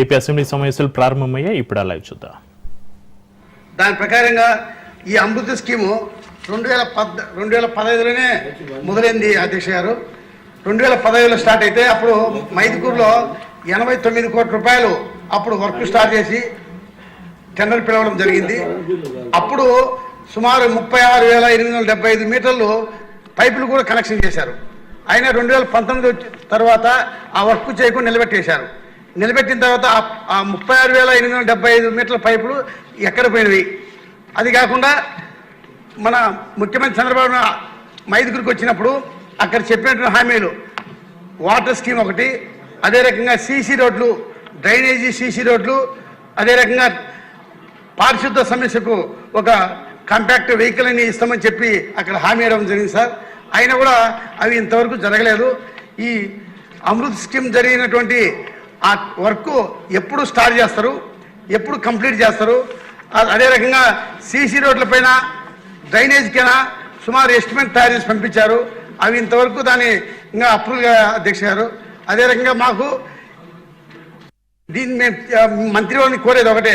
AP assembly సమావేశాలు ప్రారంభమయ్యాయి. ఇప్పుడు అలా చూద్దాం. దాని ప్రకారంగా ఈ అమృత స్కీము 2015లోనే మొదలైంది అధ్యక్ష గారు. 2015లో స్టార్ట్ అయితే అప్పుడు మైదుకూరులో 89 కోట్ల రూపాయలు అప్పుడు వర్క్ స్టార్ట్ చేసి టెండర్ పిలవడం జరిగింది. అప్పుడు సుమారు 36,875 మీటర్లు పైపులు కూడా కనెక్షన్ చేశారు. అయినా 2019 తర్వాత ఆ వర్క్ చేయకుండా నిలబెట్టేశారు. నిలబెట్టిన తర్వాత ఆ 36,875 మీటర్ల పైపులు ఎక్కడ పోయినవి. అది కాకుండా మన ముఖ్యమంత్రి చంద్రబాబు మైదుగురికి వచ్చినప్పుడు అక్కడ చెప్పినటువంటి హామీలు వాటర్ స్కీమ్ ఒకటి, అదే రకంగా సీసీ రోడ్లు, డ్రైనేజీ సీసీ రోడ్లు, అదే రకంగా పారిశుద్ధ సమస్యకు ఒక కాంపాక్ట్ వెహికల్ అని ఇస్తామని చెప్పి అక్కడ హామీ ఇవ్వడం జరిగింది సార్. అయినా కూడా అవి ఇంతవరకు జరగలేదు. ఈ అమృత్ స్కీమ్ జరిగినటువంటి ఆ వర్క్ ఎప్పుడు స్టార్ట్ చేస్తారు, ఎప్పుడు కంప్లీట్ చేస్తారు? అదే రకంగా సీసీ రోడ్లపైన డ్రైనేజ్కైనా సుమారు ఎస్టిమేట్ తయారు చేసి పంపించారు. అవి ఇంతవరకు దాన్ని ఇంకా అప్రూవల్ అధ్యక్ష గారు. అదే రకంగా మాకు దీన్ని మేము మంత్రి వారిని కోరేది ఒకటే,